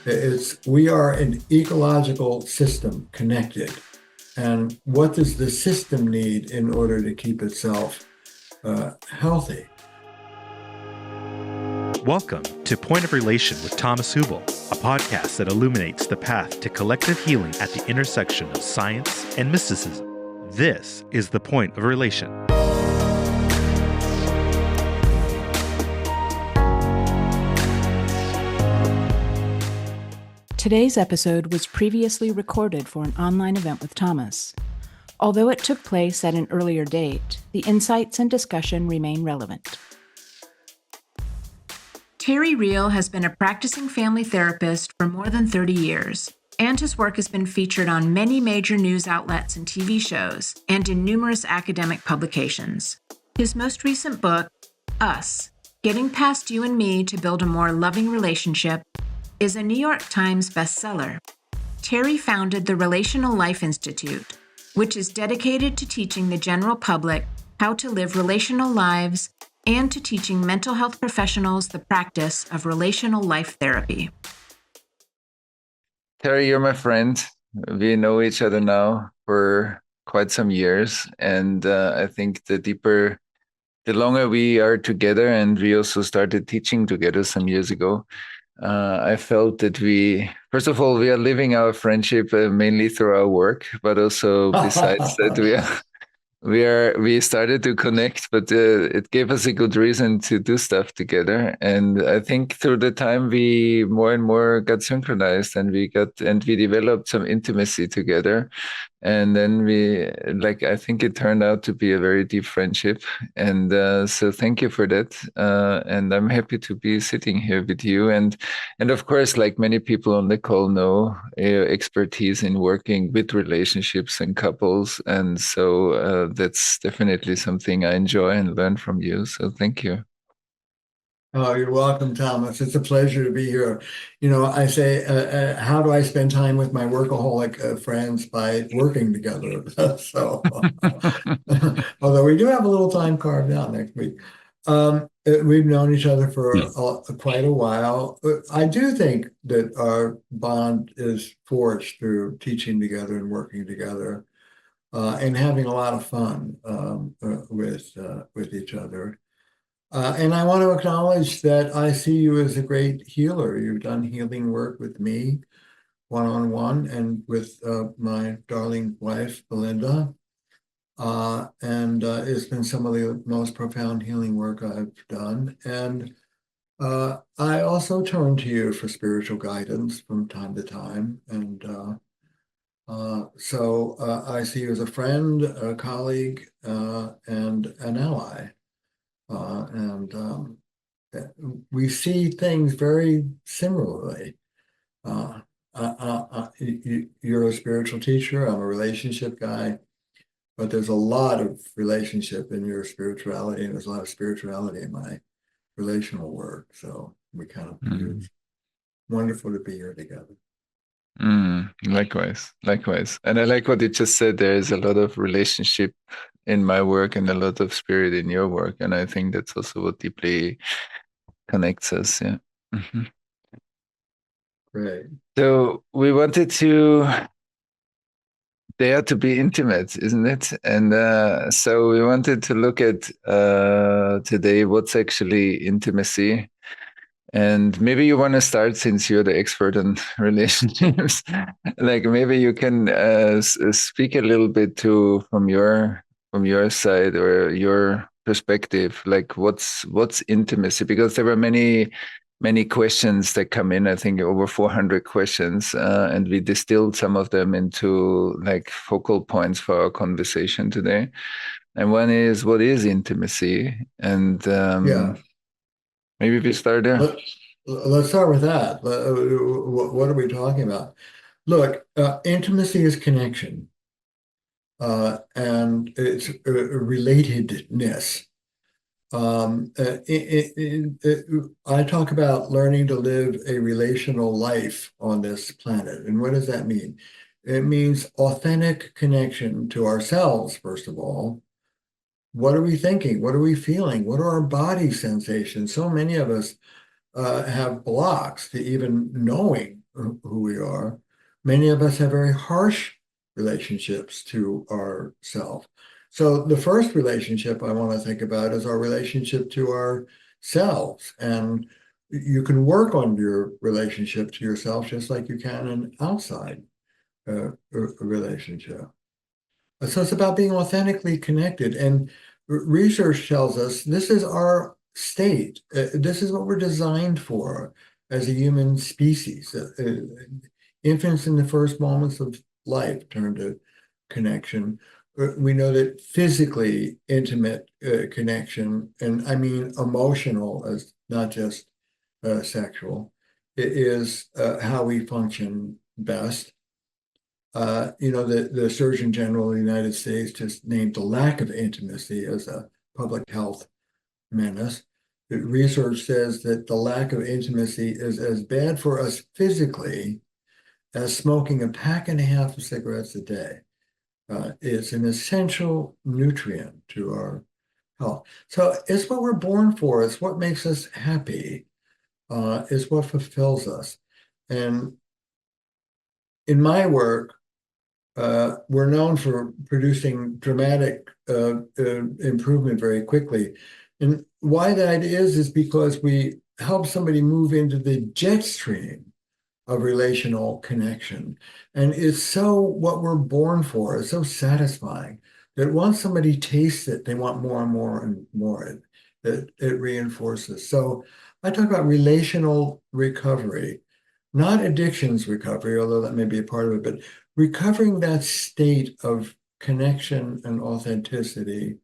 We are an ecological system connected. And what does the system need in order to keep itself healthy? Welcome to Point of Relation with Thomas Hübl, a podcast that illuminates the path to collective healing at the intersection of science and mysticism. This is the Point of Relation. Today's episode was previously recorded for an online event with Thomas. Although it took place at an earlier date, the insights and discussion remain relevant. Terry Real has been a practicing family therapist for more than 30 years, and his work has been featured on many major news outlets and TV shows, and in numerous academic publications. His most recent book, Us, Getting Past You and Me to Build a More Loving Relationship, is a New York Times bestseller. Terry founded the Relational Life Institute, which is dedicated to teaching the general public how to live relational lives and to teaching mental health professionals the practice of relational life therapy. Terry, you're my friend. We know each other now for quite some years. And I think the longer we are together, and we also started teaching together some years ago, I felt that first of all, we are living our friendship mainly through our work, but also besides that, we started to connect, but it gave us a good reason to do stuff together. And I think through the time we more and more got synchronized, and we developed some intimacy together. And then I think it turned out to be a very deep friendship. And so thank you for that. And I'm happy to be sitting here with you. And of course, like many people on the call know, expertise in working with relationships and couples. And so that's definitely something I enjoy and learn from you. So thank you. Oh, you're welcome, Thomas. It's a pleasure to be here. I say, how do I spend time with my workaholic friends? By working together. So, although we do have a little time carved out next week. We've known each other for quite a while. I do think that our bond is forged through teaching together and working together, and having a lot of fun with each other. And I want to acknowledge that I see you as a great healer. You've done healing work with me, one-on-one, and with my darling wife, Belinda. And it's been some of the most profound healing work I've done. And I also turn to you for spiritual guidance from time to time. And so I see you as a friend, a colleague, and an ally. And we see things very similarly. You're a spiritual teacher, I'm a relationship guy, but there's a lot of relationship in your spirituality, and there's a lot of spirituality in my relational work. So we kind of, it's wonderful to be here together. Likewise. And I like what you just said. There is a lot of relationship in my work and a lot of spirit in your work. And I think that's also what deeply connects us. Yeah. Mm-hmm. Great. So we wanted to dare to be intimate, isn't it? And so we wanted to look at today what's actually intimacy. And maybe you want to start, since you're the expert on relationships. Like maybe you can speak a little bit from your side or your perspective. Like what's intimacy? Because there were many questions that come in. I think over 400 questions, and we distilled some of them into like focal points for our conversation today. And one is, what is intimacy? And maybe we start there. Let's start with that. What are we talking about? Look, intimacy is connection, and it's relatedness. I talk about learning to live a relational life on this planet. And what does that mean? It means authentic connection to ourselves, first of all. What are we thinking? What are we feeling? What are our body sensations? So many of us have blocks to even knowing who we are. Many of us have very harsh relationships to ourself. So the first relationship I want to think about is our relationship to ourselves. And you can work on your relationship to yourself just like you can an outside relationship. So it's about being authentically connected. And research tells us this is our state. This is what we're designed for as a human species. Infants in the first moments of life turn to connection. We know that physically intimate connection, and I mean emotional as not just sexual, is how we function best. The Surgeon General of the United States just named the lack of intimacy as a public health menace. The research says that the lack of intimacy is as bad for us physically as smoking a pack and a half of cigarettes a day. It's an essential nutrient to our health. So it's what we're born for. It's what makes us happy. It's what fulfills us. And in my work, we're known for producing dramatic improvement very quickly. And why that is because we help somebody move into the jet stream of relational connection. And it's so what we're born for. It's so satisfying that once somebody tastes it, they want more and more and more. It reinforces. So I talk about relational recovery, not addictions recovery, although that may be a part of it, but recovering that state of connection and authenticity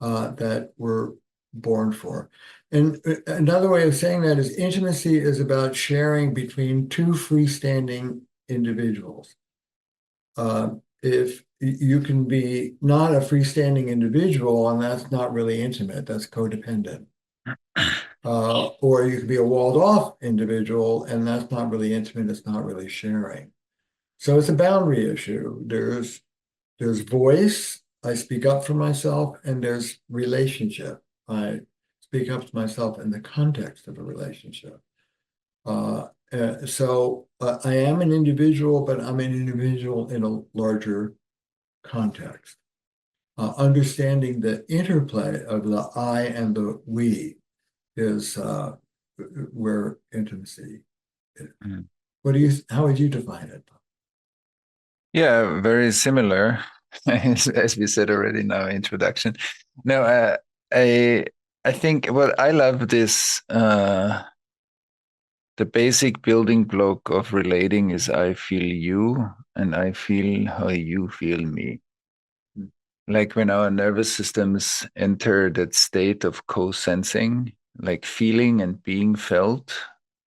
that we're born for. And another way of saying that is intimacy is about sharing between two freestanding individuals. If you can be not a freestanding individual, and that's not really intimate, that's codependent. Or you could be a walled off individual, and that's not really intimate, it's not really sharing. So it's a boundary issue. There's voice, I speak up for myself, and there's relationship. I speak up to myself in the context of a relationship. So I am an individual, but I'm an individual in a larger context. Understanding the interplay of the I and the we is where intimacy is. Mm. How would you define it? Yeah, very similar, as we said already in our introduction. No, I think what I love this the basic building block of relating is I feel you and I feel how you feel me. Like when our nervous systems enter that state of co-sensing, like feeling and being felt,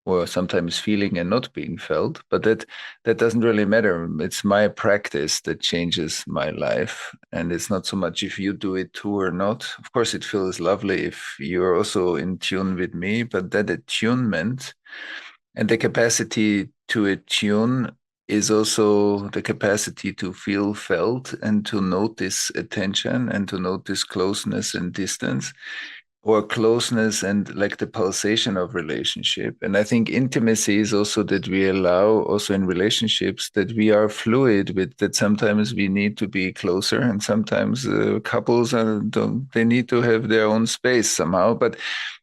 or sometimes feeling and not being felt, but that doesn't really matter. It's my practice that changes my life. And it's not so much if you do it too or not. Of course, it feels lovely if you're also in tune with me, but that attunement and the capacity to attune is also the capacity to feel felt and to notice attention and to notice closeness and distance, or closeness and like the pulsation of relationship. And I think intimacy is also that we allow also in relationships that we are fluid with, that sometimes we need to be closer and sometimes couples they need to have their own space somehow. But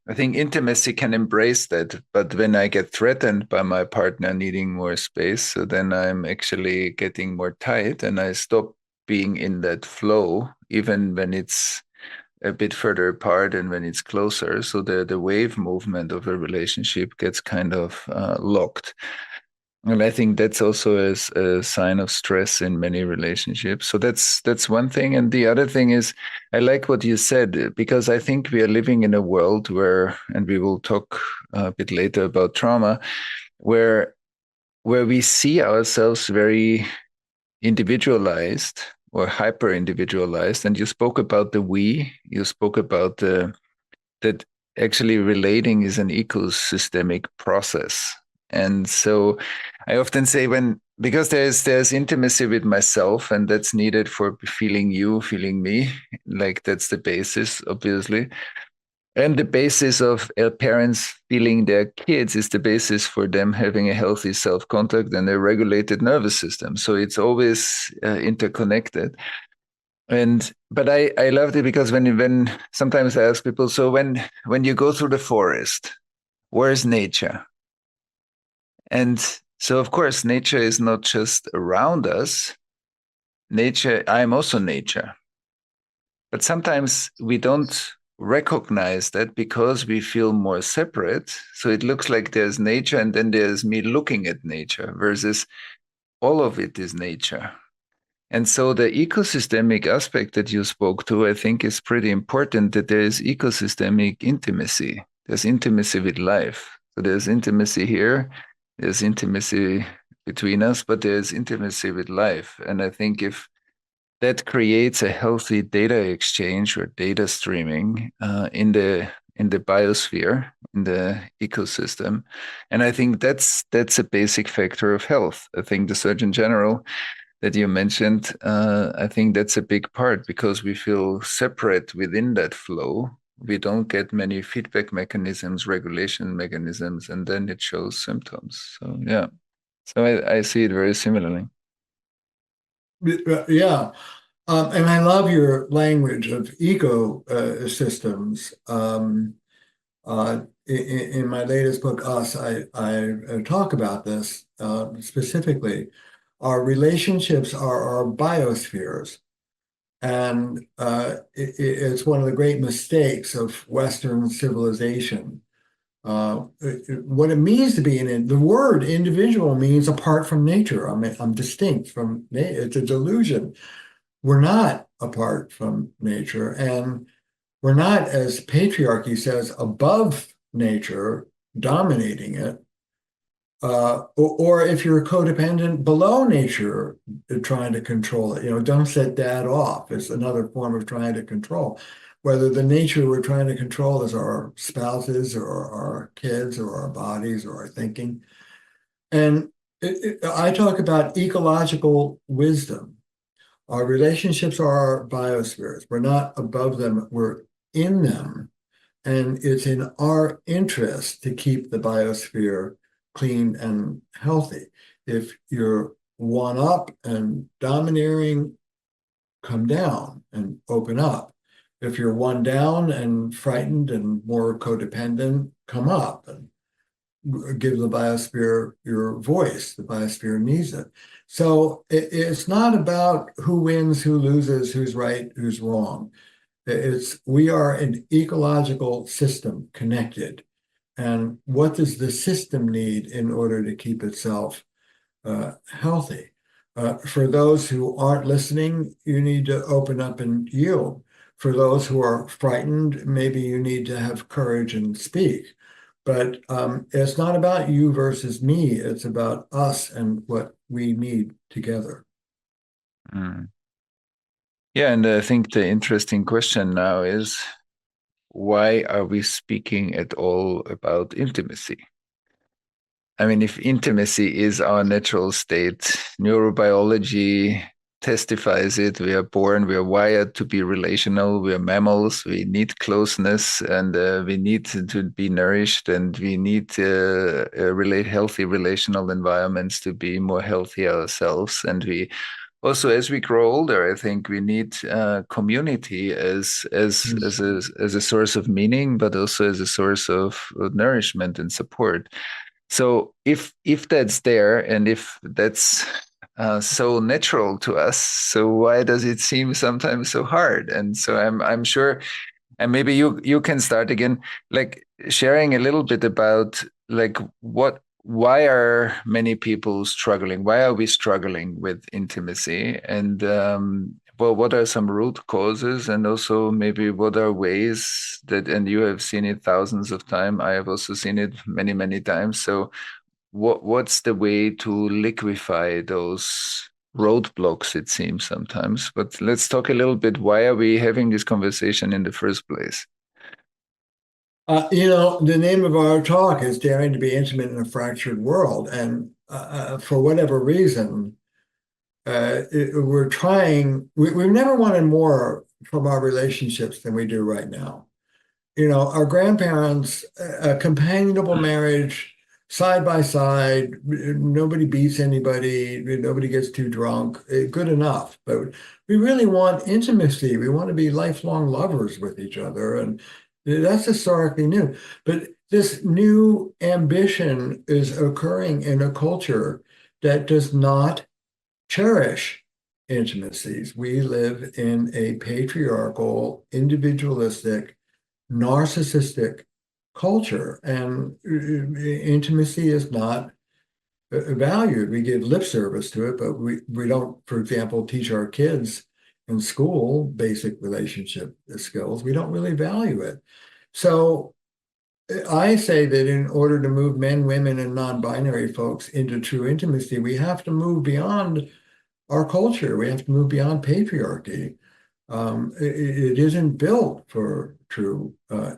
I think intimacy can embrace that. But when I get threatened by my partner needing more space, so then I'm actually getting more tight and I stop being in that flow, even when it's a bit further apart and when it's closer. So the wave movement of a relationship gets kind of locked. And I think that's also a sign of stress in many relationships. So that's one thing. And the other thing is, I like what you said, because I think we are living in a world where, and we will talk a bit later about trauma, where we see ourselves very individualized or hyper individualized. And you spoke about the we, you spoke about that actually relating is an ecosystemic process. And so I often say because there's intimacy with myself, and that's needed for feeling you, feeling me, like that's the basis, obviously. And the basis of parents feeling their kids is the basis for them having a healthy self-contact and a regulated nervous system. So it's always interconnected. But I loved it because when sometimes I ask people, so when you go through the forest, where is nature? And so of course nature is not just around us. Nature, I'm also nature. But sometimes we don't recognize that because we feel more separate. So it looks like there's nature and then there's me looking at nature versus all of it is nature. And so the ecosystemic aspect that you spoke to, I think is pretty important, that there is ecosystemic intimacy. There's intimacy with life. So there's intimacy here, there's intimacy between us, but there's intimacy with life. And I think if that creates a healthy data exchange or data streaming in the biosphere, in the ecosystem, and I think that's a basic factor of health. I think the Surgeon General that you mentioned, I think that's a big part because we feel separate within that flow. We don't get many feedback mechanisms, regulation mechanisms, and then it shows symptoms. So yeah, so I see it very similarly. Yeah. And I love your language of ecosystems. In my latest book, Us, I talk about this specifically. Our relationships are our biospheres. And it's one of the great mistakes of Western civilization. What it means to be the word individual means apart from nature. I'm distinct from nature. It's a delusion. We're not apart from nature, and we're not, as patriarchy says, above nature, dominating it. Or if you're codependent, below nature, trying to control it. Don't set dad off. It's another form of trying to control. Whether the nature we're trying to control is our spouses or our kids or our bodies or our thinking. And I talk about ecological wisdom. Our relationships are our biospheres. We're not above them, we're in them. And it's in our interest to keep the biosphere clean and healthy. If you're one up and domineering, come down and open up. If you're one down and frightened and more codependent, come up and give the biosphere your voice. The biosphere needs it. So it's not about who wins, who loses, who's right, who's wrong. We are an ecological system connected. And what does the system need in order to keep itself healthy? For those who aren't listening, you need to open up and yield. For those who are frightened, maybe you need to have courage and speak. But it's not about you versus me. It's about us and what we need together. Mm. Yeah, and I think the interesting question now is, why are we speaking at all about intimacy? I mean, if intimacy is our natural state, neurobiology testifies it. We are wired to be relational. We are mammals. We need closeness, and we need to be nourished, and we need healthy relational environments to be more healthy ourselves. And we also, as we grow older, I think we need community as a source of meaning, but also as a source of nourishment and support. So if that's there, and if that's so natural to us, so why does it seem sometimes so hard? And so I'm sure, and maybe you can start again, like sharing a little bit about like why are many people struggling? Why are we struggling with intimacy? And well, what are some root causes? And also maybe what are ways that, and you have seen it thousands of times, I have also seen it many, many times. So what's the way to liquefy those roadblocks, it seems sometimes? But let's talk a little bit, why are we having this conversation in the first place? The name of our talk is Daring to be Intimate in a Fractured World. And for whatever reason, we've never wanted more from our relationships than we do right now. our grandparents, a companionable marriage, side by side, nobody beats anybody, nobody gets too drunk, good enough. But we really want intimacy. We want to be lifelong lovers with each other. And that's historically new. But this new ambition is occurring in a culture that does not cherish intimacies. We live in a patriarchal, individualistic, narcissistic culture, and intimacy is not valued. We give lip service to it, but we don't, for example, teach our kids in school basic relationship skills. We don't really value it. So I say that in order to move men, women, and non-binary folks into true intimacy, we have to move beyond our culture. We have to move beyond patriarchy. It isn't built for true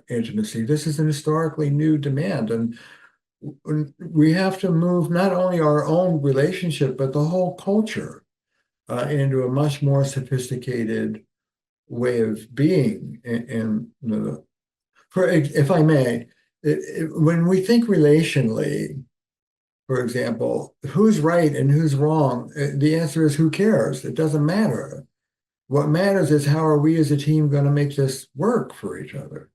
intimacy. This is an historically new demand, and we have to move not only our own relationship, but the whole culture into a much more sophisticated way of being. If I may, when we think relationally, for example, who's right and who's wrong, the answer is who cares? It doesn't matter. What matters is how are we as a team going to make this work for each other?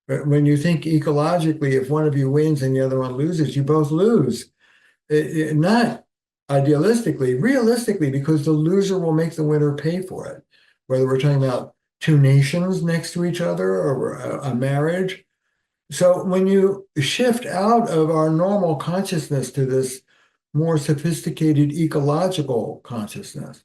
But when you think ecologically, if one of you wins and the other one loses, you both lose. Not idealistically, realistically, because the loser will make the winner pay for it. Whether we're talking about two nations next to each other or a marriage. So when you shift out of our normal consciousness to this more sophisticated ecological consciousness,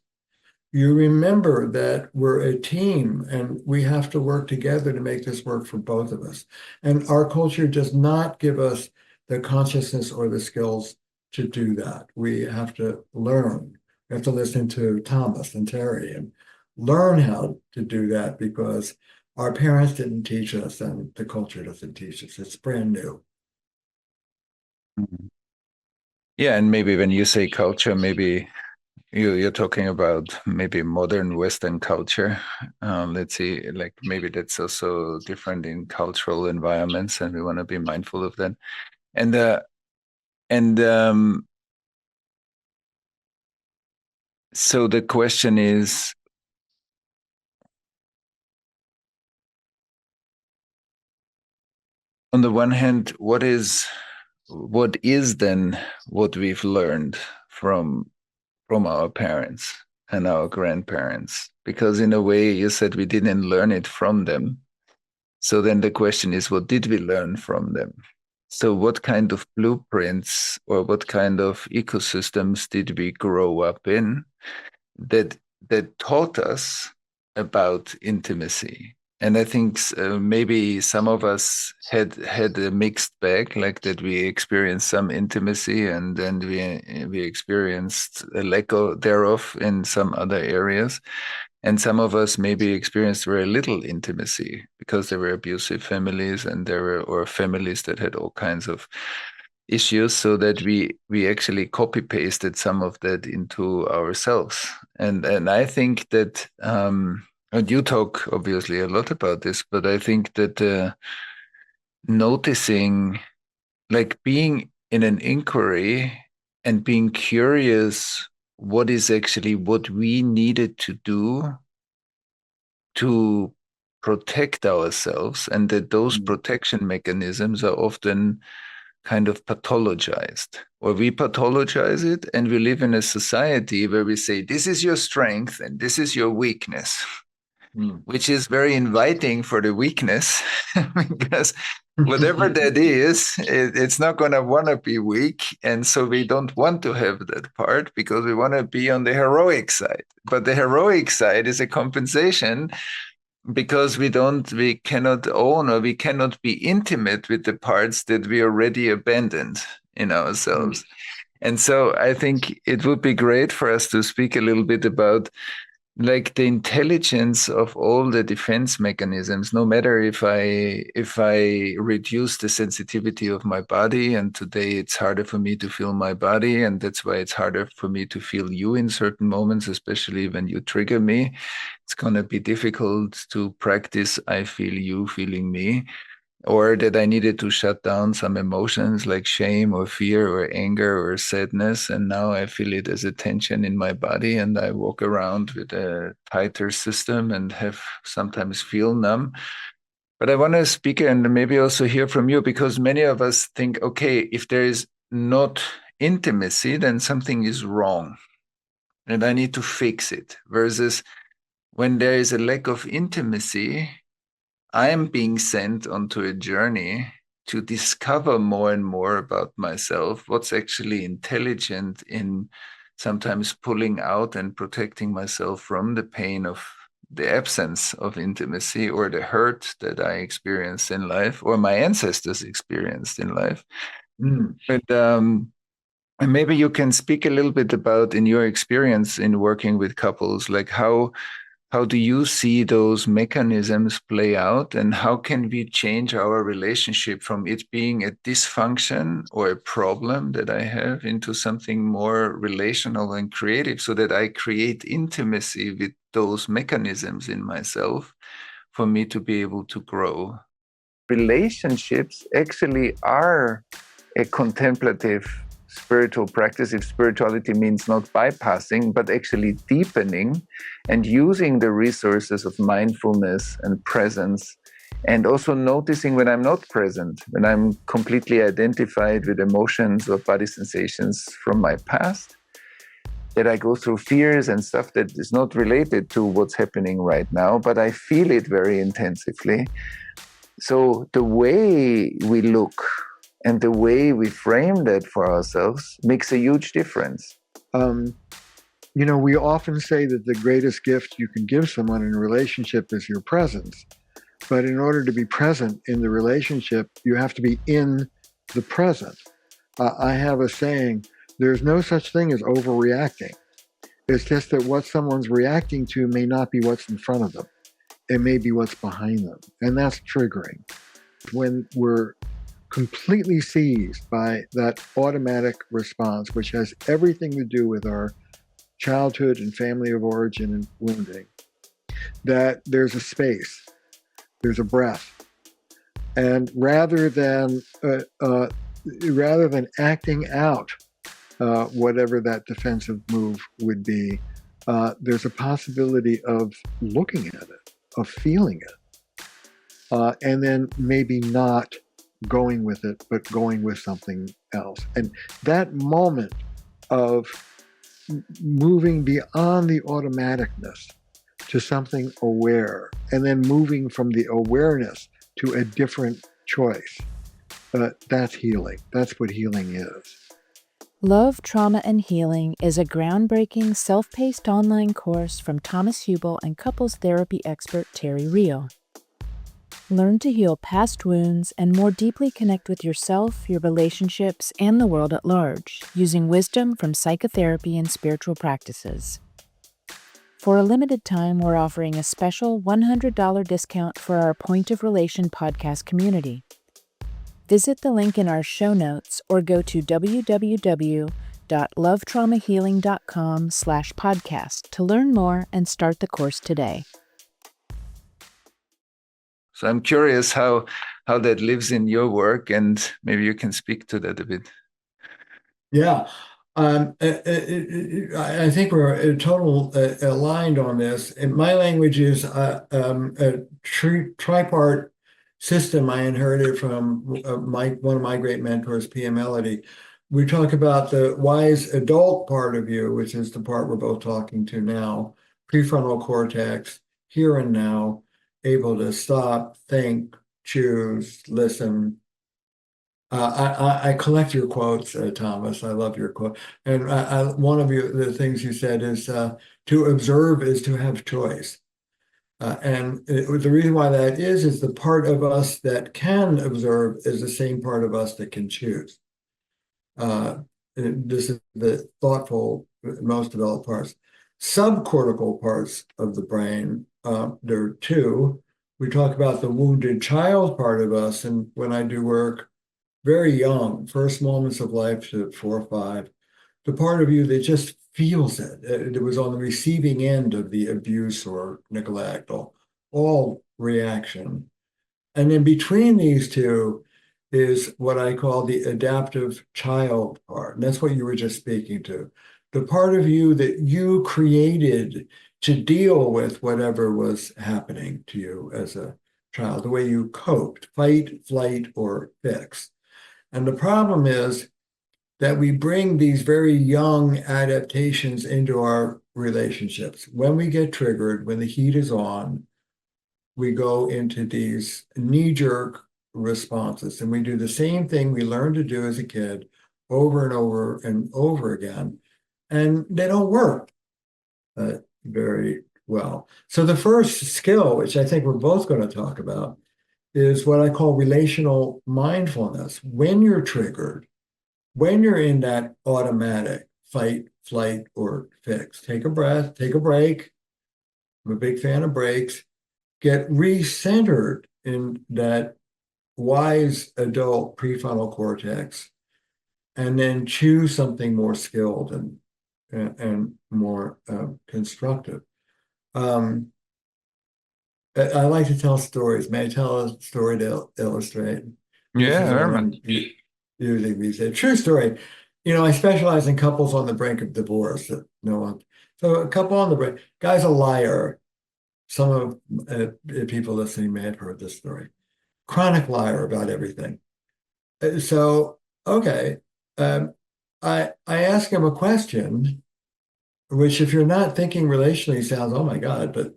you remember that we're a team and we have to work together to make this work for both of us. And our culture does not give us the consciousness or the skills to do that. We have to learn. We have to listen to Thomas and Terry and learn how to do that, because our parents didn't teach us and the culture doesn't teach us. It's brand new. Yeah, and maybe when you say culture, maybe you're talking about maybe modern Western culture. Let's see, like maybe that's also different in cultural environments, and we want to be mindful of that. And so the question is, on the one hand, what is then what we've learned from our parents and our grandparents? Because in a way, you said we didn't learn it from them. So then the question is, what did we learn from them? So what kind of blueprints or what kind of ecosystems did we grow up in that taught us about intimacy? And I think maybe some of us had a mixed bag, like that we experienced some intimacy and then we experienced a lack thereof in some other areas. And some of us maybe experienced very little intimacy because there were abusive families and or families that had all kinds of issues, so that we actually copy pasted some of that into ourselves. And I think that and you talk obviously a lot about this, but I think that noticing, like being in an inquiry and being curious, what is actually what we needed to do to protect ourselves, and that those protection mechanisms are often kind of pathologized, or we pathologize it, and we live in a society where we say, this is your strength and this is your weakness. Which is very inviting for the weakness, because whatever that is, it's not going to want to be weak. And so we don't want to have that part because we want to be on the heroic side. But the heroic side is a compensation because we cannot own, or we cannot be intimate with the parts that we already abandoned in ourselves. And so I think it would be great for us to speak a little bit about like the intelligence of all the defense mechanisms, no matter if I reduce the sensitivity of my body, and today it's harder for me to feel my body, and that's why it's harder for me to feel you in certain moments, especially when you trigger me. It's going to be difficult to practice I feel you feeling me, or that I needed to shut down some emotions like shame or fear or anger or sadness. And now I feel it as a tension in my body, and I walk around with a tighter system and have sometimes feel numb. But I want to speak and maybe also hear from you, because many of us think, okay, if there is not intimacy, then something is wrong and I need to fix it. Versus when there is a lack of intimacy, I am being sent onto a journey to discover more and more about myself, what's actually intelligent in sometimes pulling out and protecting myself from the pain of the absence of intimacy or the hurt that I experienced in life or my ancestors experienced in life. Mm. But and maybe you can speak a little bit about in your experience in working with couples, like how do you see those mechanisms play out, and how can we change our relationship from it being a dysfunction or a problem that I have into something more relational and creative, so that I create intimacy with those mechanisms in myself for me to be able to grow? Relationships actually are a contemplative spiritual practice, if spirituality means not bypassing, but actually deepening and using the resources of mindfulness and presence, and also noticing when I'm not present, when I'm completely identified with emotions or body sensations from my past, that I go through fears and stuff that is not related to what's happening right now, but I feel it very intensively. So the way we look and the way we frame that for ourselves makes a huge difference. We often say that the greatest gift you can give someone in a relationship is your presence. But in order to be present in the relationship, you have to be in the present. I have a saying, there's no such thing as overreacting. It's just that what someone's reacting to may not be what's in front of them. It may be what's behind them. And that's triggering. When we're completely seized by that automatic response, which has everything to do with our childhood and family of origin and wounding, that there's a space, there's a breath. And rather than acting out whatever that defensive move would be, there's a possibility of looking at it, of feeling it, and then maybe not going with it, but going with something else. And that moment of moving beyond the automaticness to something aware, and then moving from the awareness to a different choice, that's healing. That's what healing is. Love, Trauma, and Healing is a groundbreaking, self-paced online course from Thomas Hübl and couples therapy expert Terry Rio. Learn to heal past wounds and more deeply connect with yourself, your relationships, and the world at large, using wisdom from psychotherapy and spiritual practices. For a limited time, we're offering a special $100 discount for our Point of Relation podcast community. Visit the link in our show notes or go to www.lovetraumahealing.com/podcast to learn more and start the course today. So I'm curious how that lives in your work, and maybe you can speak to that a bit. Yeah. I think we're total aligned on this. And my language is a tripart system I inherited from one of my great mentors, P.M. Melody. We talk about the wise adult part of you, which is the part we're both talking to now, prefrontal cortex, here and now, able to stop, think, choose, listen. I collect your quotes, Thomas. I love your quote. And one of the things you said is to observe is to have choice. The reason why that is the part of us that can observe is the same part of us that can choose. This is the thoughtful, most developed parts. subcortical parts of the brain. There are two. We talk about the wounded child part of us, and when I do work very young, first moments of life to 4 or 5, the part of you that just feels it. It was on the receiving end of the abuse or neglect, all reaction. And in between these two is what I call the adaptive child part. And that's what you were just speaking to. The part of you that you created to deal with whatever was happening to you as a child, the way you coped, fight, flight, or fix. And the problem is that we bring these very young adaptations into our relationships. When we get triggered, when the heat is on, we go into these knee-jerk responses, and we do the same thing we learned to do as a kid over and over and over again, and they don't work very well. So the first skill, which I think we're both going to talk about, is what I call relational mindfulness. When you're triggered, when you're in that automatic fight, flight, or fix, take a breath, take a break. I'm a big fan of breaks. Get recentered in that wise adult prefrontal cortex, and then choose something more skilled and more constructive. I like to tell stories. May I tell a story to illustrate? Yeah, very much. Using these days. True story. I specialize in couples on the brink of divorce. So a couple on the brink. Guy's a liar. Some of people listening may have heard this story. Chronic liar about everything. So, okay. I ask him a question, which if you're not thinking relationally sounds, oh my God, but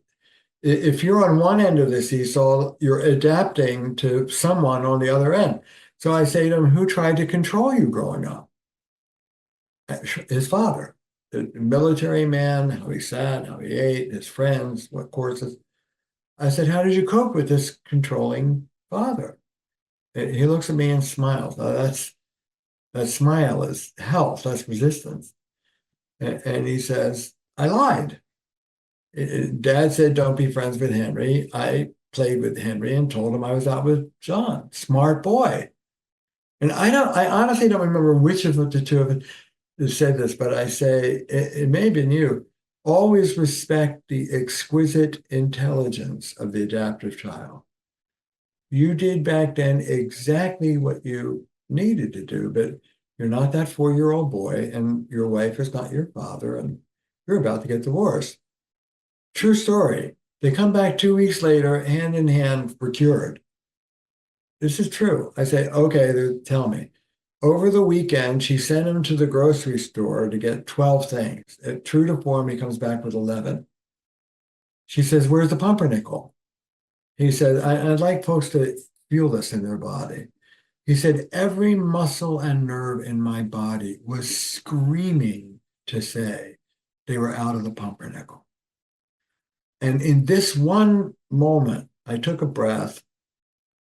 if you're on one end of the seesaw, you're adapting to someone on the other end. So I say to him, who tried to control you growing up? His father, a military man, how he sat, how he ate, his friends, what courses. I said, how did you cope with this controlling father? He looks at me and smiles. Now that smile is health, that's resistance. And he says, I lied. Dad said, don't be friends with Henry. I played with Henry and told him I was out with John. Smart boy. And I honestly don't remember which of the two of it said this, but I say, it may have been you. Always respect the exquisite intelligence of the adaptive child. You did back then exactly what you needed to do, but you're not that 4-year-old boy, and your wife is not your father, and you're about to get divorced. True story. They come back 2 weeks later, hand in hand, we're cured. This is true. I say, okay, tell me. Over the weekend, she sent him to the grocery store to get 12 things. True to form, he comes back with 11. She says, where's the pumpernickel? He said, I'd like folks to feel this in their body. He said, every muscle and nerve in my body was screaming to say they were out of the pumpernickel. And in this one moment, I took a breath.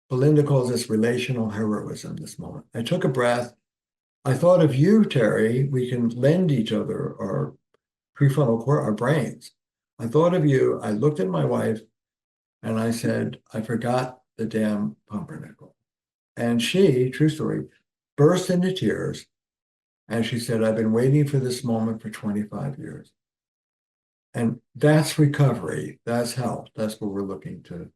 Belinda calls this relational heroism, this moment. I took a breath. I thought of you, Terry. We can lend each other our prefrontal cortex, our brains. I thought of you. I looked at my wife and I said, I forgot the damn pumpernickel. And she, true story, burst into tears. And she said, I've been waiting for this moment for 25 years. And that's recovery. That's health. That's what we're looking to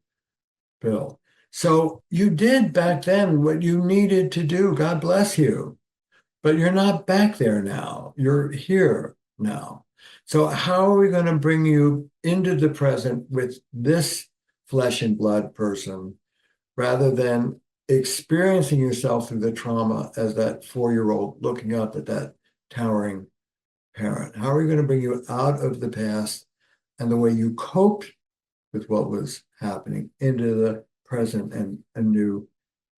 build. So you did back then what you needed to do. God bless you. But you're not back there now. You're here now. So how are we going to bring you into the present with this flesh and blood person rather than experiencing yourself through the trauma as that 4-year-old looking up at that towering parent? How are we going to bring you out of the past and the way you coped with what was happening into the present and a new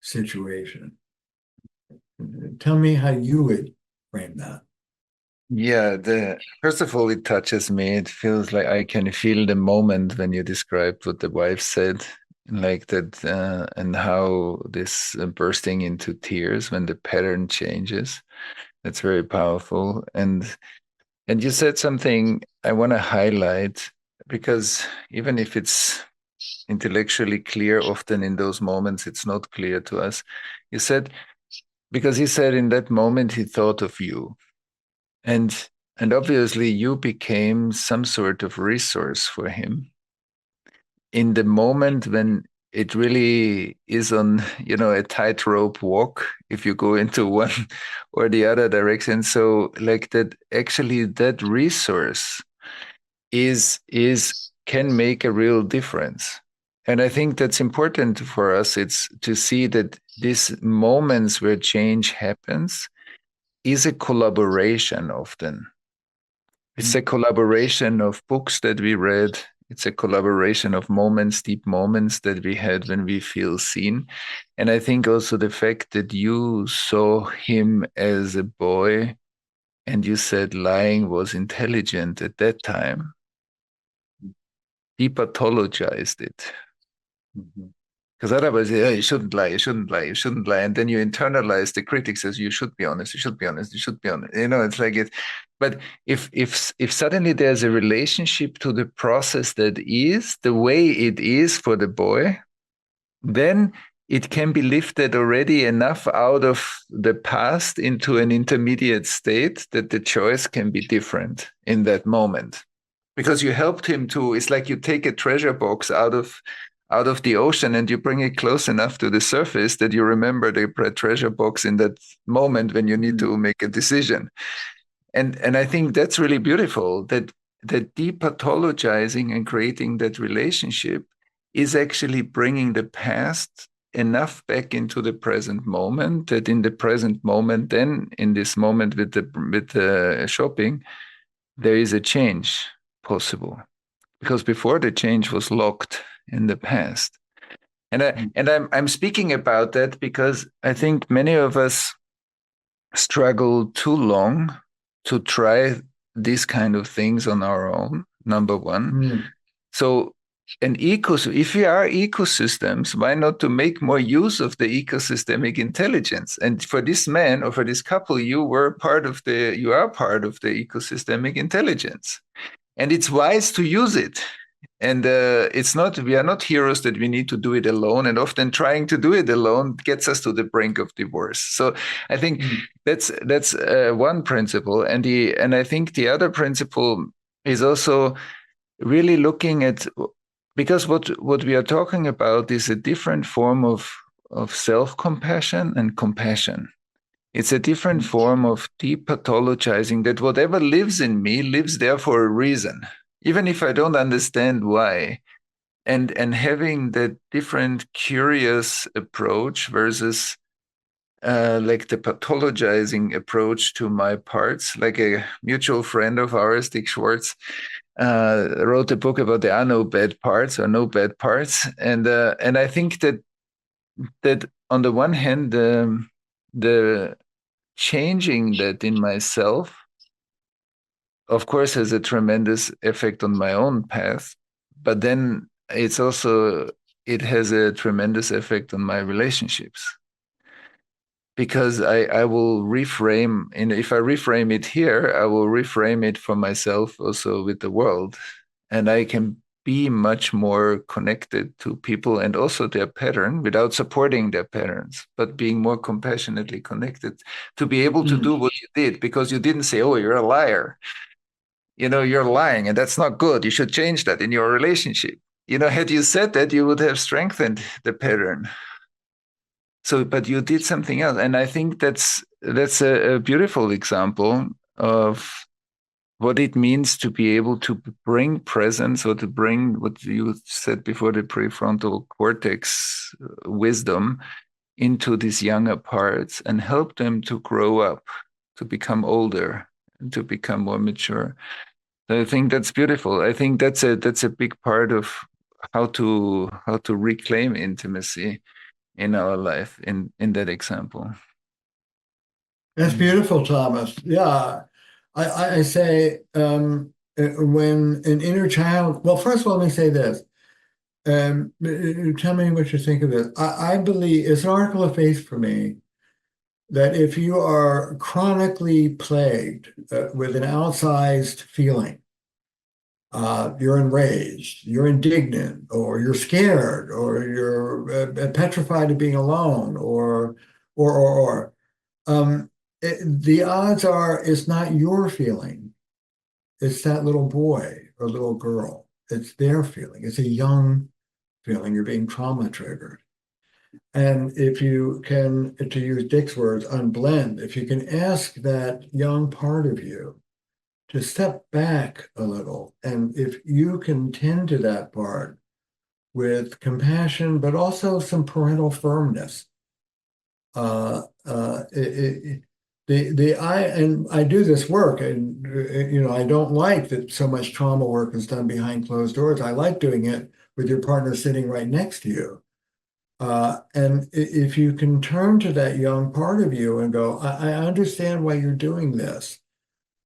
situation? Tell me how you would frame that. Yeah, first of all, it touches me. It feels like I can feel the moment when you described what the wife said, like that, and how this bursting into tears when the pattern changes. That's very powerful. And And you said something I want to highlight, because even if it's intellectually clear, often in those moments it's not clear to us. You said, because he said in that moment he thought of you. And obviously you became some sort of resource for him in the moment when it really is on, a tightrope walk, if you go into one or the other direction. So like that, actually that resource can make a real difference. And I think that's important for us. It's to see that these moments where change happens is a collaboration often. It's a collaboration of books that we read. It's a collaboration of moments, deep moments that we had when we feel seen. And I think also the fact that you saw him as a boy and you said lying was intelligent at that time, depathologized it. Because otherwise, you shouldn't lie, you shouldn't lie, you shouldn't lie. And then you internalize the critics as you should be honest, you should be honest, you should be honest. It's like it. But if suddenly there's a relationship to the process that is the way it is for the boy, then it can be lifted already enough out of the past into an intermediate state that the choice can be different in that moment. Because you helped him to, it's like you take a treasure box out of the ocean and you bring it close enough to the surface that you remember the treasure box in that moment when you need to make a decision. And I think that's really beautiful, that depathologizing and creating that relationship is actually bringing the past enough back into the present moment, that in the present moment, then in this moment with the shopping, there is a change possible. Because before, the change was locked in the past. And I'm speaking about that because I think many of us struggle too long to try these kind of things on our own, number one. So if we are ecosystems, why not to make more use of the ecosystemic intelligence? And for this man or for this couple, you are part of the ecosystemic intelligence. And it's wise to use it. And we are not heroes that we need to do it alone. And often trying to do it alone gets us to the brink of divorce. So I think that's one principle. And I think the other principle is also really looking at, because what we are talking about is a different form of self-compassion and compassion. It's a different form of depathologizing, that whatever lives in me lives there for a reason, even if I don't understand why. And having that different curious approach versus like the pathologizing approach to my parts. Like a mutual friend of ours, Dick Schwartz, wrote a book about there are no bad parts or no bad parts. And I think that on the one hand, the changing that in myself, of course, has a tremendous effect on my own path, but then it has a tremendous effect on my relationships. Because I will reframe, and if I reframe it here, I will reframe it for myself also with the world. And I can be much more connected to people and also their pattern without supporting their patterns, but being more compassionately connected to be able to do what you did, because you didn't say, oh, you're a liar. You're lying and that's not good. You should change that in your relationship. Had you said that, you would have strengthened the pattern. So, but you did something else. And I think that's a beautiful example of what it means to be able to bring presence, or to bring what you said before, the prefrontal cortex wisdom, into these younger parts and help them to grow up, to become older, and to become more mature. So I think that's beautiful. I think that's a big part of how to reclaim intimacy in our life in that example. That's beautiful, Thomas. Yeah. I say when an inner child, well, first of all, let me say this. Tell me what you think of this. I believe it's an article of faith for me that if you are chronically plagued with an outsized feeling, you're enraged, you're indignant, or you're scared, or you're petrified of being alone, or the odds are it's not your feeling. It's that little boy or little girl. It's their feeling. It's a young feeling. You're being trauma triggered. And if you can, to use Dick's words, unblend, if you can ask that young part of you to step back a little, and if you can tend to that part with compassion, but also some parental firmness, I do this work, and I don't like that so much trauma work is done behind closed doors. I like doing it with your partner sitting right next to you. And if you can turn to that young part of you and go, I understand why you're doing this,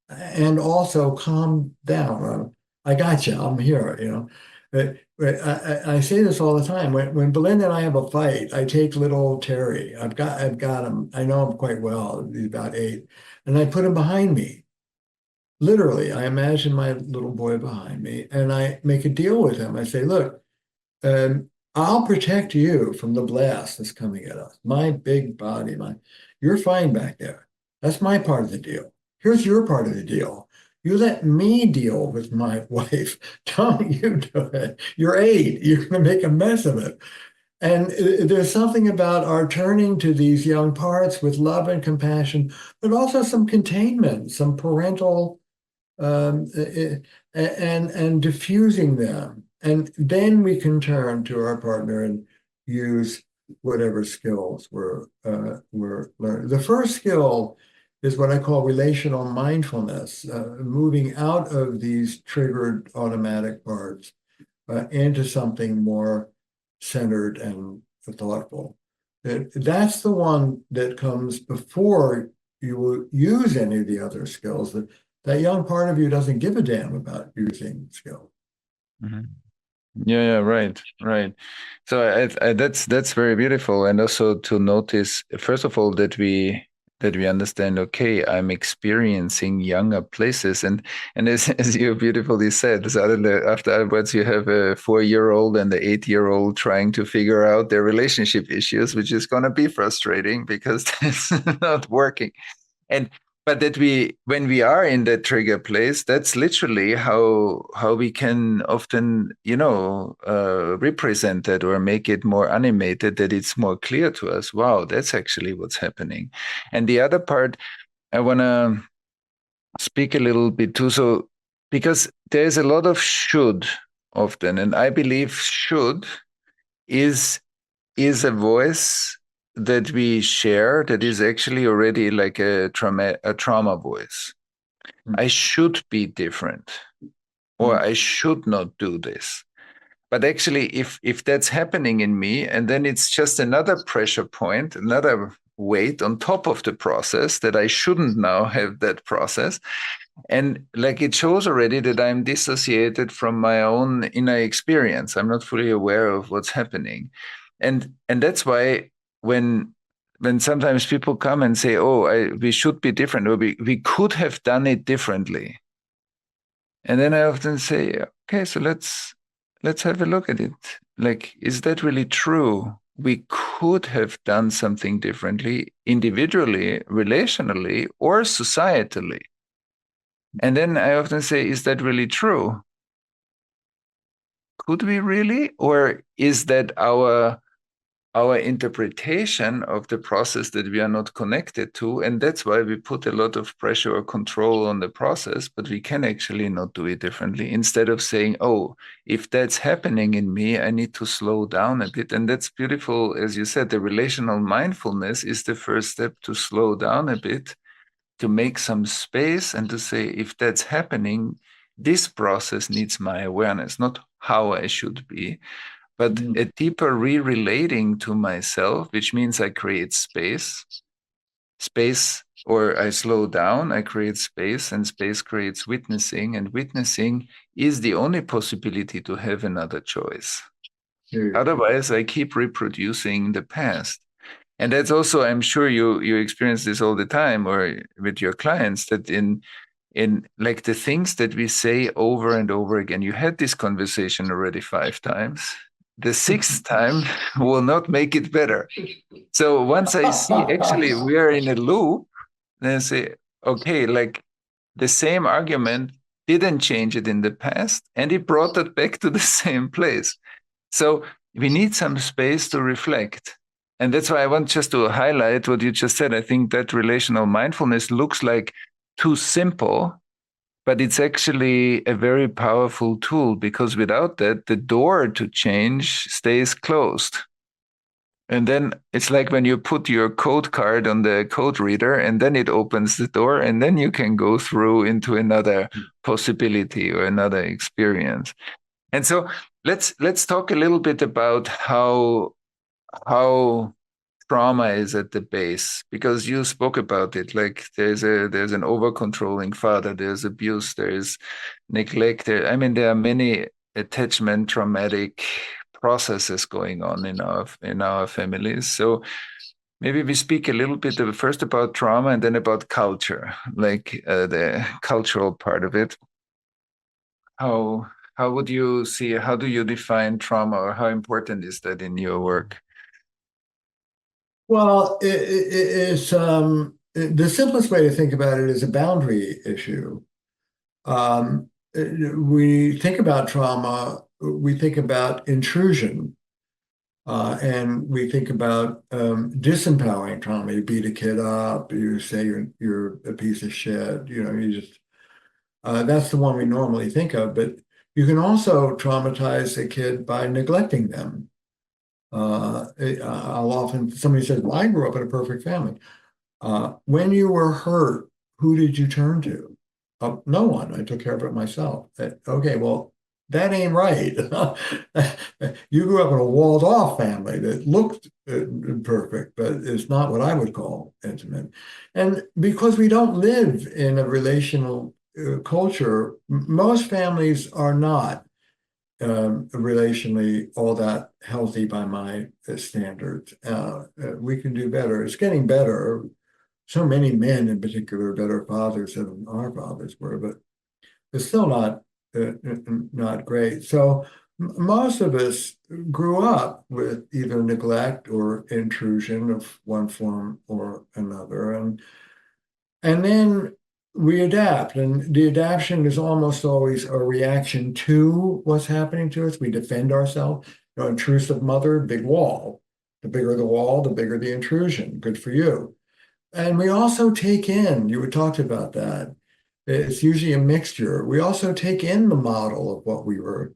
and also calm down. I got you. I'm here. I say this all the time. When Belinda and I have a fight, I take little Terry. I've got him. I know him quite well. He's about 8, and I put him behind me. Literally, I imagine my little boy behind me, and I make a deal with him. I say, look, I'll protect you from the blast that's coming at us. My big body, you're fine back there. That's my part of the deal. Here's your part of the deal. You let me deal with my wife. Don't you do it. You're 8. You're going to make a mess of it. And there's something about our turning to these young parts with love and compassion, but also some containment, some parental, and diffusing them. And then we can turn to our partner and use whatever skills we're learning. The first skill is what I call relational mindfulness, moving out of these triggered automatic parts into something more centered and thoughtful. That's the one that comes before you will use any of the other skills. That young part of you doesn't give a damn about using skills. Mm-hmm. Yeah, right. So that's very beautiful, and also to notice, first of all, that we understand. Okay, I'm experiencing younger places, and as you beautifully said, suddenly afterwards you have a 4-year-old and the 8-year-old trying to figure out their relationship issues, which is going to be frustrating because it's not working. But that when we are in that trigger place, that's literally how we can often, represent it or make it more animated, that it's more clear to us. Wow, that's actually what's happening. And the other part, I want to speak a little bit too. So, because there's a lot of should often, and I believe should is a voice that we share that is actually already like a trauma voice. Mm-hmm. I should be different, or I should not do this. But actually, if that's happening in me, and then it's just another pressure point, another weight on top of the process, that I shouldn't now have that process. And like it shows already that I'm dissociated from my own inner experience. I'm not fully aware of what's happening. And that's why when sometimes people come and say, we should be different, or we could have done it differently. And then I often say, okay, so let's have a look at it. Like, is that really true? We could have done something differently, individually, relationally, or societally. And then I often say, is that really true? Could we really? Or is that our interpretation of the process that we are not connected to? And that's why we put a lot of pressure or control on the process, but we can actually not do it differently. Instead of saying, if that's happening in me, I need to slow down a bit. And that's beautiful. As you said, the relational mindfulness is the first step to slow down a bit, to make some space and to say, if that's happening, this process needs my awareness, not how I should be, but a deeper re-relating to myself, which means I create space, or I slow down, I create space, and space creates witnessing, and witnessing is the only possibility to have another choice. Otherwise, I keep reproducing the past. And that's also, I'm sure you experience this all the time or with your clients, that in like the things that we say over and over again, you had this conversation already 5 times. The 6th time will not make it better. So once I see actually we are in a loop, then I say, okay, like the same argument didn't change it in the past, and it brought it back to the same place. So we need some space to reflect. And that's why I want just to highlight what you just said. I think that relational mindfulness looks like too simple, but it's actually a very powerful tool, because without that, the door to change stays closed. And then it's like when you put your code card on the code reader, and then it opens the door, and then you can go through into another possibility or another experience. And so let's talk a little bit about how trauma is at the base, because you spoke about it. Like there's an over-controlling father, there's abuse, there's neglect. There are many attachment traumatic processes going on in our families. So maybe we speak a little bit first about trauma and then about culture, like the cultural part of it. How would you see? How do you define trauma, or how important is that in your work? Well, it's the simplest way to think about it is a boundary issue. We think about trauma, we think about intrusion, and we think about disempowering trauma. You beat a kid up, you say you're a piece of shit, you just that's the one we normally think of. But you can also traumatize a kid by neglecting them. Somebody says, well, I grew up in a perfect family. When you were hurt, who did you turn to? No one. I took care of it myself. Okay, well, that ain't right. You grew up in a walled off family that looked perfect, but it's not what I would call intimate. And because we don't live in a relational culture, most families are not relationally all that healthy by my standards. We can do better. It's getting better. So many men in particular are better fathers than our fathers were, but it's still not great. So most of us grew up with either neglect or intrusion of one form or another. And then we adapt, and the adaptation is almost always a reaction to what's happening to us. We defend ourselves. Intrusive mother, big wall. The bigger the wall, the bigger the intrusion. Good for you. And we also take in, you talked about that. It's usually a mixture. We also take in the model of what we were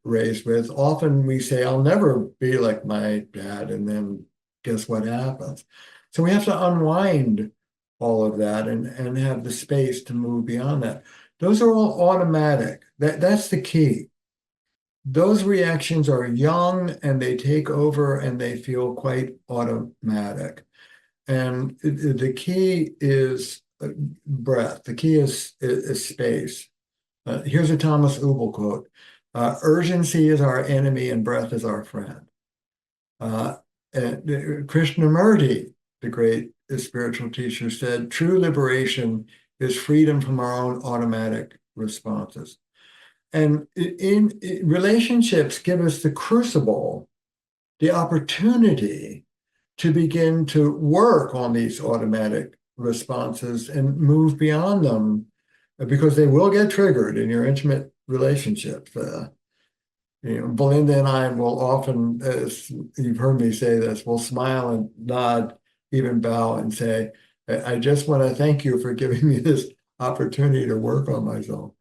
raised with. Often we say, I'll never be like my dad, and then guess what happens? So we have to unwind all of that and have the space to move beyond that. Those are all automatic. That's the key. Those reactions are young and they take over and they feel quite automatic. And the key is breath. The key is space. Here's a Thomas Hübl quote. Urgency is our enemy and breath is our friend. And Krishnamurti, the great spiritual teacher, said, true liberation is freedom from our own automatic responses. And in relationships give us the crucible, the opportunity to begin to work on these automatic responses and move beyond them, because they will get triggered in your intimate relationships. Belinda and I will often, as you've heard me say this, we'll smile and nod, even bow and say, I just want to thank you for giving me this opportunity to work on myself.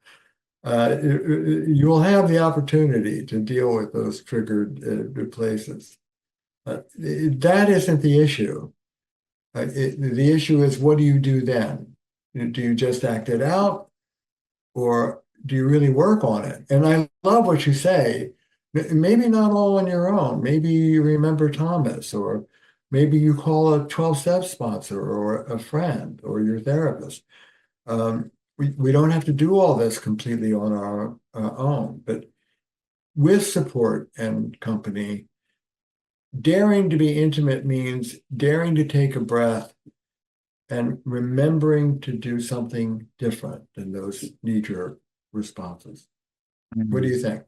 You'll have the opportunity to deal with those triggered places. That isn't the issue. The issue is, what do you do then? Do you just act it out, or do you really work on it? And I love what you say. Maybe not all on your own. Maybe you remember Thomas, or maybe you call a 12-step sponsor or a friend or your therapist. We don't have to do all this completely on our own, but with support and company, daring to be intimate means daring to take a breath and remembering to do something different than those knee-jerk responses. What do you think?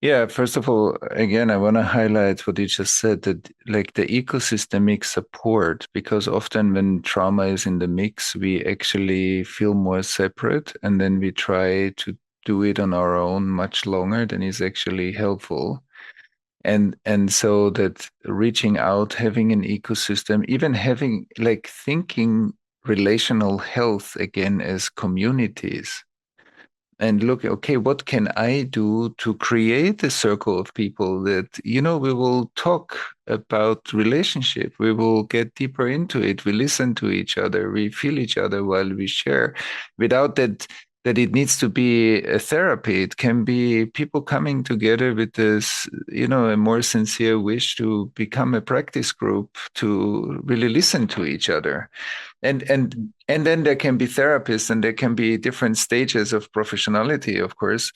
Yeah, first of all, again, I want to highlight what you just said, that like the ecosystemic support, because often when trauma is in the mix, we actually feel more separate, and then we try to do it on our own much longer than is actually helpful. And so that reaching out, having an ecosystem, even having like thinking relational health again as communities, and look, okay, what can I do to create a circle of people that, we will talk about relationship, we will get deeper into it, we listen to each other, we feel each other while we share, without that it needs to be a therapy. It can be people coming together with this, a more sincere wish to become a practice group, to really listen to each other. And then there can be therapists, and there can be different stages of professionality, of course.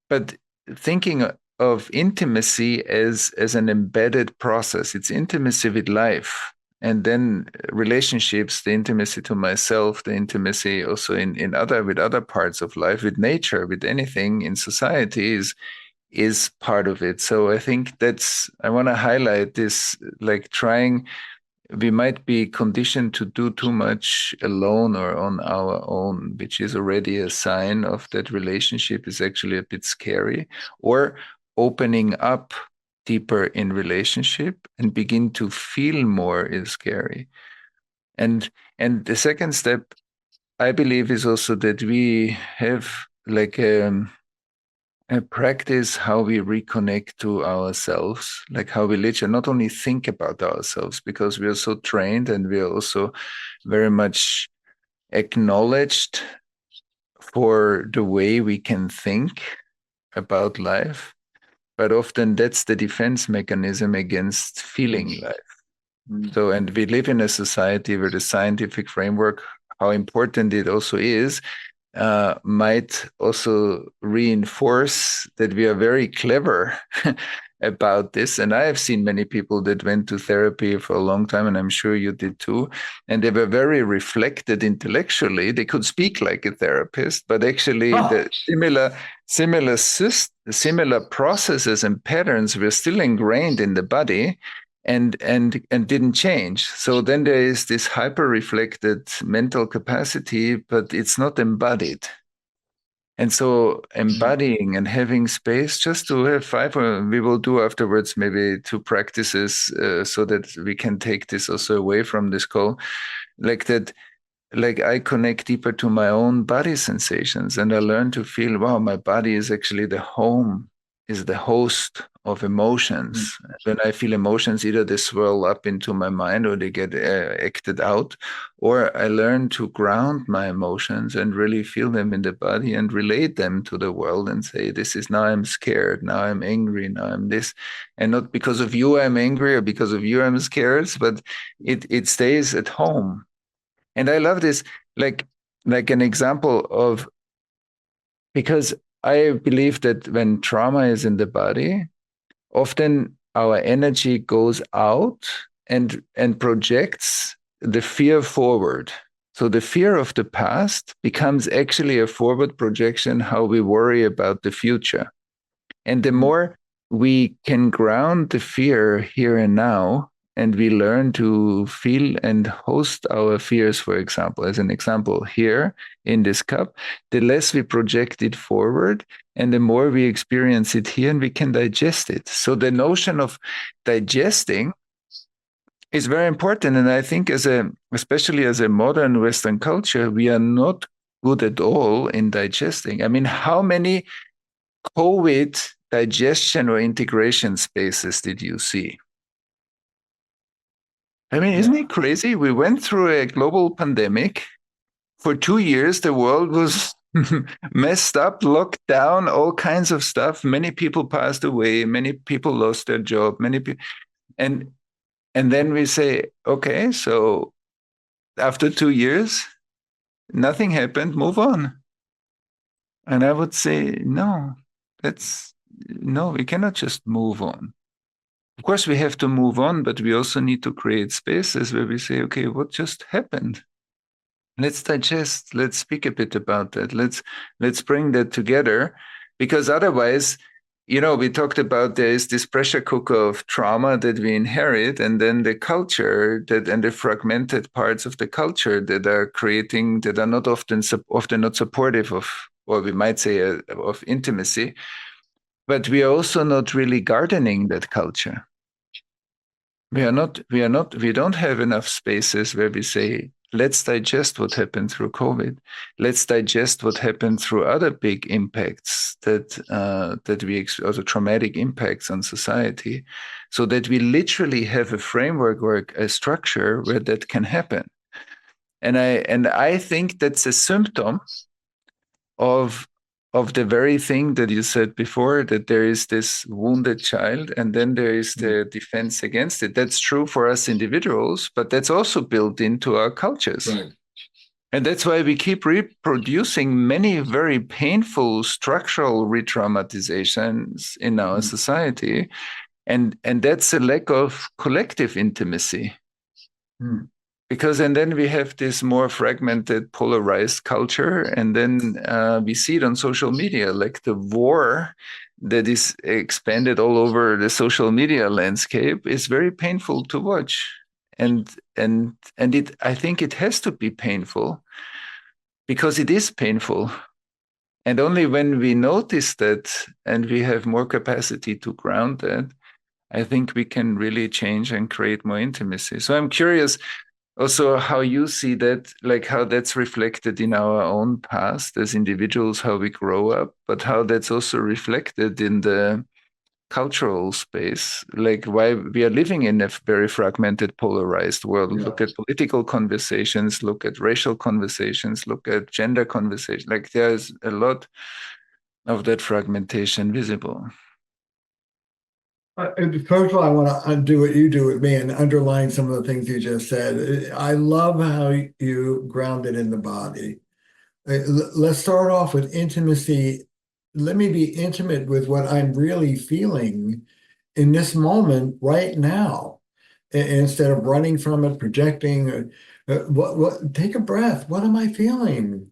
But thinking of intimacy as an embedded process, it's intimacy with life. And then relationships, the intimacy to myself, the intimacy also with other parts of life, with nature, with anything in society is part of it. So I think I want to highlight this, like we might be conditioned to do too much alone or on our own, which is already a sign of that relationship is actually a bit scary, or opening up deeper in relationship and begin to feel more is scary. And the second step, I believe, is also that we have like a practice how we reconnect to ourselves, like how we literally not only think about ourselves, because we are so trained and we are also very much acknowledged for the way we can think about life. But often that's the defense mechanism against feeling life. So, and we live in a society where the scientific framework, how important it also is, might also reinforce that we are very clever about this. And I have seen many people that went to therapy for a long time, and I'm sure you did too. And they were very reflected intellectually. They could speak like a therapist, but actually the similar processes and patterns were still ingrained in the body and didn't change. So then there is this hyper reflected mental capacity, but it's not embodied. And so embodying and having space just to have we will do afterwards maybe 2 practices so that we can take this also away from this call, like that. Like I connect deeper to my own body sensations, and I learn to feel, wow, my body is actually the home, is the host of emotions. When I feel emotions, either they swirl up into my mind or they get acted out, or I learn to ground my emotions and really feel them in the body and relate them to the world and say, this is, now I'm scared, now I'm angry, now I'm this. And not because of you I'm angry or because of you I'm scared, but it stays at home. And I love this, like an example of, because I believe that when trauma is in the body, often our energy goes out and projects the fear forward. So the fear of the past becomes actually a forward projection, how we worry about the future. And the more we can ground the fear here and now, and we learn to feel and host our fears, for example, as an example here in this cup, the less we project it forward and the more we experience it here and we can digest it. So the notion of digesting is very important. And I think especially as a modern Western culture, we are not good at all in digesting. I mean, how many COVID digestion or integration spaces did you see? I mean, isn't it crazy? We went through a global pandemic. For 2 years, the world was messed up, locked down, all kinds of stuff. Many people passed away. Many people lost their job. And then we say, okay, so after 2 years, nothing happened. Move on. And I would say, no, we cannot just move on. Of course, we have to move on, but we also need to create spaces where we say, okay, what just happened? Let's digest. Let's speak a bit about that. Let's bring that together, because otherwise, we talked about there is this pressure cooker of trauma that we inherit, and then the culture and the fragmented parts of the culture that are not often not supportive of, or we might say, of intimacy. But we are also not really gardening that culture. We don't have enough spaces where we say, let's digest what happened through COVID. Let's digest what happened through other big impacts also traumatic impacts on society, so that we literally have a framework or a structure where that can happen. And I think that's a symptom of the very thing that you said before, that there is this wounded child and then there is the defense against it. That's true for us individuals, but that's also built into our cultures. Right. And that's why we keep reproducing many very painful structural re-traumatizations in our society. And that's a lack of collective intimacy. And then we have this more fragmented, polarized culture, and then we see it on social media, like the war that is expanded all over the social media landscape is very painful to watch. And I think it has to be painful, because it is painful. And only when we notice that and we have more capacity to ground that, I think we can really change and create more intimacy. So I'm curious also how you see that, like how that's reflected in our own past as individuals, how we grow up, but how that's also reflected in the cultural space, like why we are living in a very fragmented, polarized world. Yeah. Look at political conversations, look at racial conversations, look at gender conversations. Like there's a lot of that fragmentation visible. First of all, I want to undo what you do with me and underline some of the things you just said. I love how you ground it in the body. Let's start off with intimacy. Let me be intimate with what I'm really feeling in this moment right now, instead of running from it, projecting. Take a breath. What am I feeling?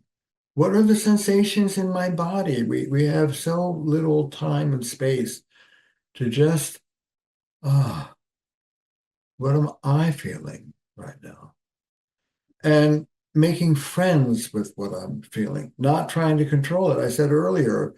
What are the sensations in my body? We have so little time and space to just, what am I feeling right now? And making friends with what I'm feeling, not trying to control it. I said earlier,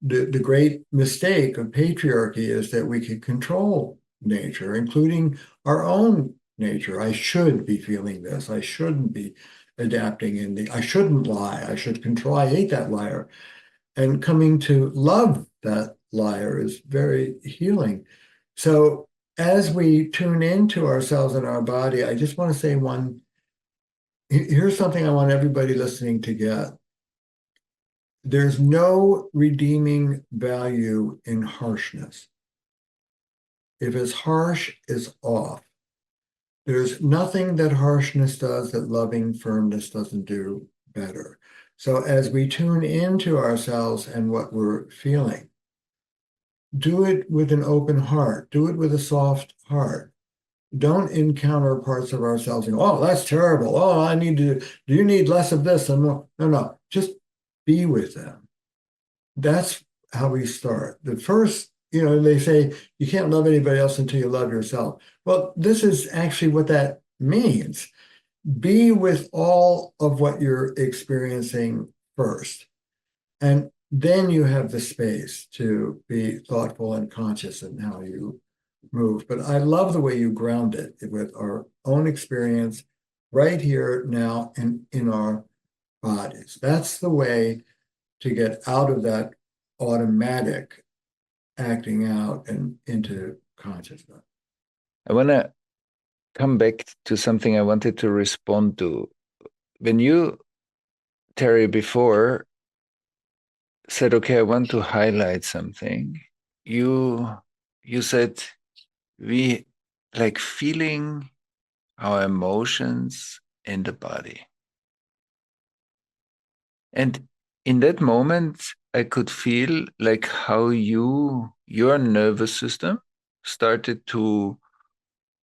the great mistake of patriarchy is that we can control nature, including our own nature. I should be feeling this. I shouldn't be adapting I shouldn't lie. I should control. I hate that liar. And coming to love that liar is very healing. So as we tune into ourselves and our body, I just want to say here's something I want everybody listening to get. There's no redeeming value in harshness. If it's harsh, it's off. There's nothing that harshness does that loving firmness doesn't do better. So as we tune into ourselves and what we're feeling, do it with an open heart. Do it with a soft heart. Don't encounter parts of ourselves and, oh, that's terrible. Oh, do you need less of this? And no. Just be with them. That's how we start. The first, they say you can't love anybody else until you love yourself. Well, this is actually what that means. Be with all of what you're experiencing first. And then you have the space to be thoughtful and conscious in how you move. But I love the way you ground it with our own experience right here now and in our bodies. That's the way to get out of that automatic acting out and into consciousness. I want to come back to something I wanted to respond to. When you, Terry, before said, okay, I want to highlight something, you said we like feeling our emotions in the body. And in that moment, I could feel like how your nervous system started to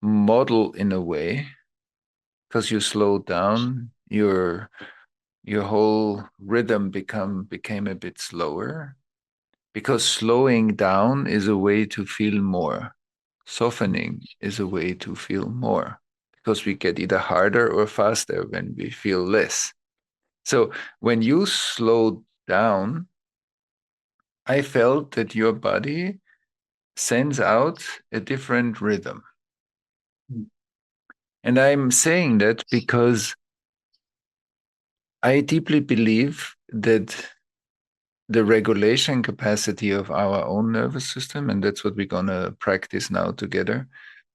model in a way, because you slowed down, your whole rhythm became a bit slower, because slowing down is a way to feel more. Softening is a way to feel more, because we get either harder or faster when we feel less. So when you slowed down, I felt that your body sends out a different rhythm. And I'm saying that because I deeply believe that the regulation capacity of our own nervous system, and that's what we're going to practice now together,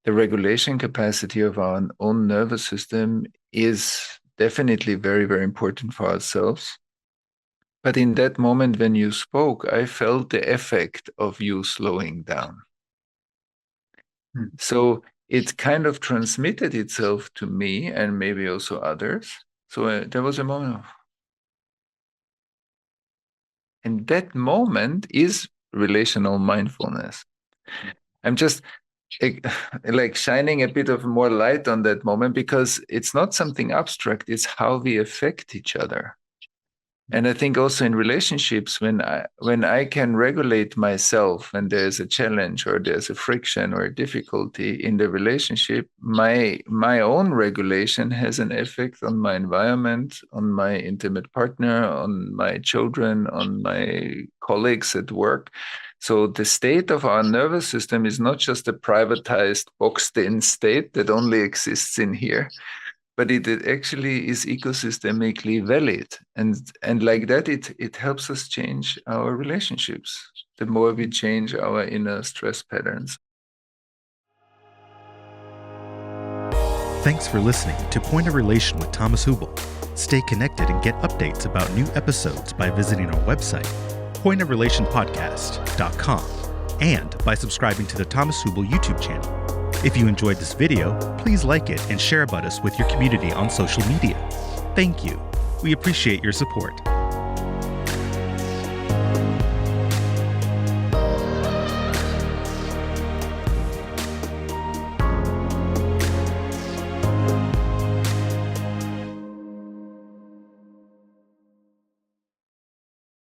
the regulation capacity of our own nervous system is definitely very, very important for ourselves. But in that moment when you spoke, I felt the effect of you slowing down. So it kind of transmitted itself to me and maybe also others. So there was a moment of, and that moment is relational mindfulness. I'm just like shining a bit of more light on that moment, because it's not something abstract, it's how we affect each other. And I think also in relationships, when I can regulate myself when there's a challenge or there's a friction or a difficulty in the relationship, my own regulation has an effect on my environment, on my intimate partner, on my children, on my colleagues at work. So the state of our nervous system is not just a privatized, boxed-in state that only exists in here, but it actually is ecosystemically valid. And like that, it helps us change our relationships, the more we change our inner stress patterns. Thanks for listening to Point of Relation with Thomas Hübl. Stay connected and get updates about new episodes by visiting our website, pointofrelationpodcast.com, and by subscribing to the Thomas Hübl YouTube channel. If you enjoyed this video, please like it and share about us with your community on social media. Thank you. We appreciate your support.